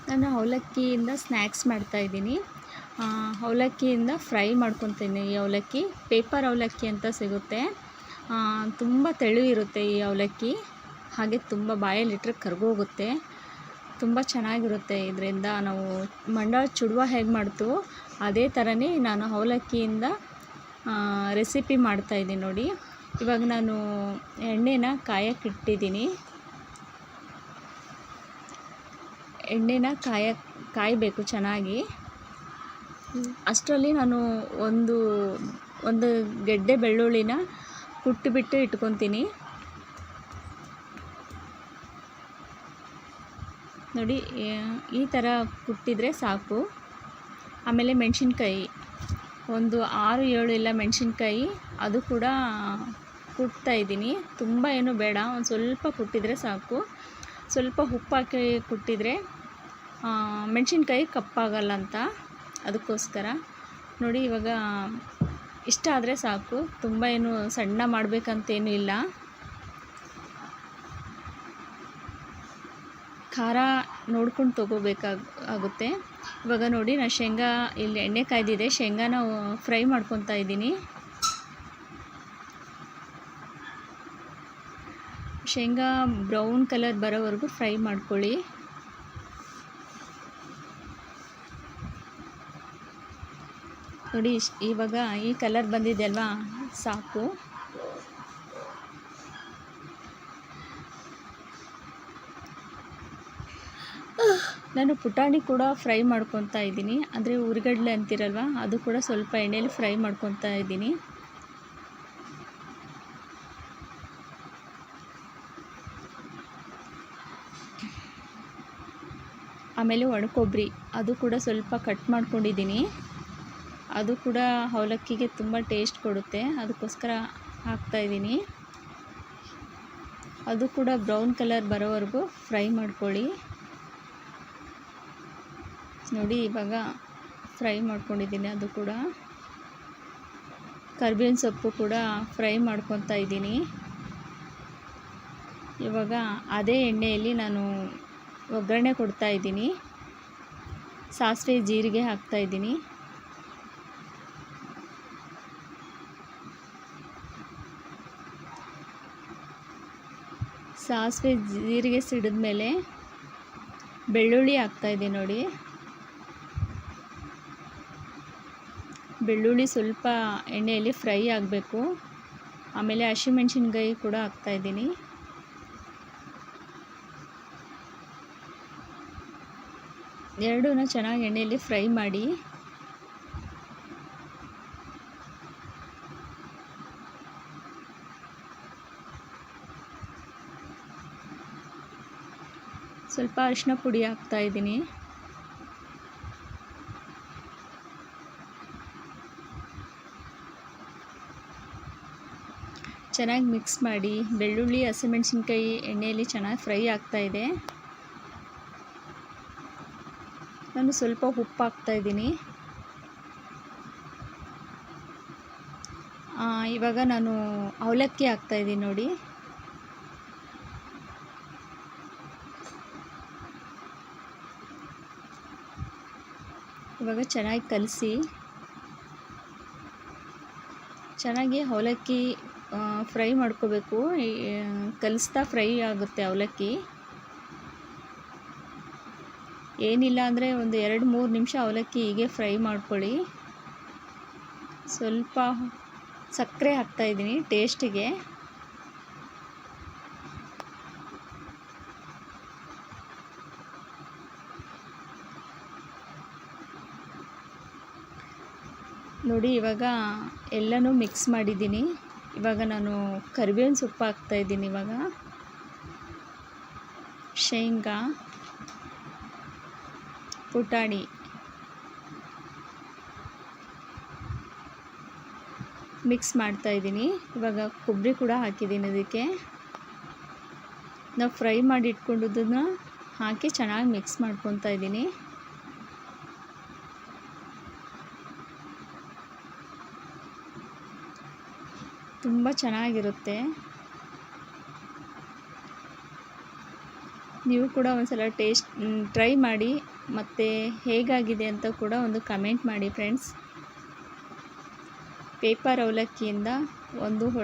ನಾನು ಅವಲಕ್ಕಿಯಿಂದ ಸ್ನ್ಯಾಕ್ಸ್ ಮಾಡ್ತಾಯಿದ್ದೀನಿ. ಅವಲಕ್ಕಿಯಿಂದ ಫ್ರೈ ಮಾಡ್ಕೊತೀನಿ. ಈ ಅವಲಕ್ಕಿ ಪೇಪರ್ ಅವಲಕ್ಕಿ ಅಂತ ಸಿಗುತ್ತೆ. ತುಂಬ ತೆಳು ಇರುತ್ತೆ ಈ ಅವಲಕ್ಕಿ. ಹಾಗೆ ತುಂಬ ಬಾಯಲ್ಲಿಟ್ಟರೆ ಕರಗೋಗುತ್ತೆ. ತುಂಬ ಚೆನ್ನಾಗಿರುತ್ತೆ. ಇದರಿಂದ ನಾವು ಮಂಡಾಳ ಚುಡುವ ಹೇಗೆ ಮಾಡ್ತೀವೋ ಅದೇ ಥರನೇ ನಾನು ಅವಲಕ್ಕಿಯಿಂದ ರೆಸಿಪಿ ಮಾಡ್ತಾಯಿದ್ದೀನಿ ನೋಡಿ. ಇವಾಗ ನಾನು ಎಣ್ಣೆನ ಕಾಯಕ್ಕಿಟ್ಟಿದ್ದೀನಿ. ಎಣ್ಣೆನ ಕಾಯಬೇಕು ಚೆನ್ನಾಗಿ. ಅಷ್ಟರಲ್ಲಿ ನಾನು ಒಂದು ಗೆಡ್ಡೆ ಬೆಳ್ಳುಳ್ಳಿನ ಕುಟ್ಟಿಬಿಟ್ಟು ಇಟ್ಕೊತೀನಿ ನೋಡಿ. ಈ ಥರ ಕುಟ್ಟಿದರೆ ಸಾಕು. ಆಮೇಲೆ ಮೆಣಸಿನ್ಕಾಯಿ ಒಂದು 6-7 ಇಲ್ಲ ಮೆಣಸಿನ್ಕಾಯಿ, ಅದು ಕೂಡ ಕುಟ್ತಾಯಿದ್ದೀನಿ. ತುಂಬ ಏನು ಬೇಡ, ಒಂದು ಸ್ವಲ್ಪ ಕುಟ್ಟಿದರೆ ಸಾಕು. ಸ್ವಲ್ಪ ಉಪ್ಪು ಹಾಕಿ ಕುಟ್ಟಿದರೆ ಮೆಣಸಿನ್ಕಾಯಿ ಕಪ್ಪಾಗಲ್ಲ ಅಂತ, ಅದಕ್ಕೋಸ್ಕರ ನೋಡಿ. ಇವಾಗ ಇಷ್ಟ ಆದರೆ ಸಾಕು, ತುಂಬ ಏನು ಸಣ್ಣ ಮಾಡಬೇಕಂತೇನೂ ಇಲ್ಲ. ಖಾರ ನೋಡ್ಕೊಂಡು ತೊಗೋಬೇಕಾಗುತ್ತೆ. ಇವಾಗ ನೋಡಿ, ನಾನು ಶೇಂಗಾ ಇಲ್ಲಿ ಎಣ್ಣೆ ಕಾಯ್ದಿದೆ, ಶೇಂಗಾನ ಫ್ರೈ ಮಾಡ್ಕೊತಾ ಇದ್ದೀನಿ. ಶೇಂಗಾ ಬ್ರೌನ್ ಕಲರ್ ಬರೋವರೆಗೂ ಫ್ರೈ ಮಾಡ್ಕೊಳ್ಳಿ. ನೋಡಿ, ಇವಾಗ ಈ ಕಲರ್ ಬಂದಿದೆ ಅಲ್ವಾ, ಸಾಕು. ನಾನು ಪುಟಾಣಿ ಕೂಡ ಫ್ರೈ ಮಾಡ್ಕೊತಾ ಇದ್ದೀನಿ. ಅಂದರೆ ಉರಿಗಡ್ಲೆ ಅಂತಿರಲ್ವ, ಅದು ಕೂಡ ಸ್ವಲ್ಪ ಎಣ್ಣೆಯಲ್ಲಿ ಫ್ರೈ ಮಾಡ್ಕೊತಾ ಇದ್ದೀನಿ. ಆಮೇಲೆ ಒಣಕೊಬ್ಬರಿ, ಅದು ಕೂಡ ಸ್ವಲ್ಪ ಕಟ್ ಮಾಡ್ಕೊಂಡಿದ್ದೀನಿ. ಅದು ಕೂಡ ಅವಲಕ್ಕಿಗೆ ತುಂಬ ಟೇಸ್ಟ್ ಕೊಡುತ್ತೆ, ಅದಕ್ಕೋಸ್ಕರ ಹಾಕ್ತಾಯಿದ್ದೀನಿ. ಅದು ಕೂಡ ಬ್ರೌನ್ ಕಲರ್ ಬರೋವರೆಗೂ ಫ್ರೈ ಮಾಡ್ಕೊಳ್ಳಿ. ನೋಡಿ, ಇವಾಗ ಫ್ರೈ ಮಾಡ್ಕೊಂಡಿದ್ದೀನಿ. ಅದು ಕೂಡ ಕರಿಬೇವಿನ ಸೊಪ್ಪು ಕೂಡ ಫ್ರೈ ಮಾಡ್ಕೊತಾ ಇದ್ದೀನಿ. ಇವಾಗ ಅದೇ ಎಣ್ಣೆಯಲ್ಲಿ ನಾನು ಒಗ್ಗರಣೆ ಕೊಡ್ತಾ ಇದ್ದೀನಿ. ಸಾಸಿವೆ ಜೀರಿಗೆ ಹಾಕ್ತಾಯಿದ್ದೀನಿ. ಸಾಸಿವೆ ಜೀರಿಗೆ ಸಿಡಿದ್ಮೇಲೆ ಬೆಳ್ಳುಳ್ಳಿ ಹಾಕ್ತಾಯಿದ್ದೀನಿ ನೋಡಿ. ಬೆಳ್ಳುಳ್ಳಿ ಸ್ವಲ್ಪ ಎಣ್ಣೆಯಲ್ಲಿ ಫ್ರೈ ಆಗಬೇಕು. ಆಮೇಲೆ ಹಸಿಮೆಣಸಿನ್ಕಾಯಿ ಕೂಡ ಹಾಕ್ತಾಯಿದ್ದೀನಿ. ಎರಡೂ ಚೆನ್ನಾಗಿ ಎಣ್ಣೆಯಲ್ಲಿ ಫ್ರೈ ಮಾಡಿ. ಸ್ವಲ್ಪ ಅರಿಶಿನ ಪುಡಿ ಹಾಕ್ತಾಯಿದ್ದೀನಿ. ಚೆನ್ನಾಗಿ ಮಿಕ್ಸ್ ಮಾಡಿ. ಬೆಳ್ಳುಳ್ಳಿ ಹಸಿಮೆಣಸಿನ್ಕಾಯಿ ಎಣ್ಣೆಯಲ್ಲಿ ಚೆನ್ನಾಗಿ ಫ್ರೈ ಆಗ್ತಾಯಿದೆ. ನಾನು ಸ್ವಲ್ಪ ಉಪ್ಪು ಹಾಕ್ತಾಯಿದ್ದೀನಿ. ಇವಾಗ ನಾನು ಅವಲಕ್ಕಿ ಹಾಕ್ತಾಯಿದ್ದೀನಿ ನೋಡಿ. ಇವಾಗ ಚೆನ್ನಾಗಿ ಕಲಸಿ. ಚೆನ್ನಾಗಿ ಅವಲಕ್ಕಿ ಫ್ರೈ ಮಾಡ್ಕೋಬೇಕು. ಕಲಿಸ್ತಾ ಫ್ರೈ ಆಗುತ್ತೆ ಅವಲಕ್ಕಿ. ಏನಿಲ್ಲ ಅಂದರೆ ಒಂದು 2-3 ನಿಮಿಷ ಅವಲಕ್ಕಿ ಹೀಗೆ ಫ್ರೈ ಮಾಡ್ಕೊಳ್ಳಿ. ಸ್ವಲ್ಪ ಸಕ್ಕರೆ ಹಾಕ್ತಾಯಿದ್ದೀನಿ ಟೇಸ್ಟಿಗೆ. ನೋಡಿ, ಇವಾಗ ಎಲ್ಲನೂ ಮಿಕ್ಸ್ ಮಾಡಿದ್ದೀನಿ. ಇವಾಗ ನಾನು ಕರಿಬೇವಿನ ಸೊಪ್ಪು ಹಾಕ್ತಾಯಿದ್ದೀನಿ. ಇವಾಗ ಶೇಂಗಾ, ಪುಟಾಣಿ, ಮಿಕ್ಸ್ ಮಾಡ್ತಾಯಿದ್ದೀನಿ. ಇವಾಗ ಕೊಬ್ಬರಿ ಕೂಡ ಹಾಕಿದ್ದೀನಿ. ಅದಕ್ಕೆ ನಾವು ಫ್ರೈ ಮಾಡಿ ಇಟ್ಕೊಂಡಿದ್ದನ್ನು ಹಾಕಿ ಚೆನ್ನಾಗಿ ಮಿಕ್ಸ್ ಮಾಡ್ಕೊತಾ ಇದ್ದೀನಿ. ತುಂಬ ಚೆನ್ನಾಗಿರುತ್ತೆ. ನೀವು ಕೂಡ ಒಂದ್ಸಲ ಟ್ರೈ ಮಾಡಿ, ಮತ್ತು ಹೇಗಾಗಿದೆ ಅಂತ ಕೂಡ ಒಂದು ಕಮೆಂಟ್ ಮಾಡಿ ಫ್ರೆಂಡ್ಸ್. ಪೇಪರ್ ಅವಲಕ್ಕಿಯಿಂದ ಒಂದು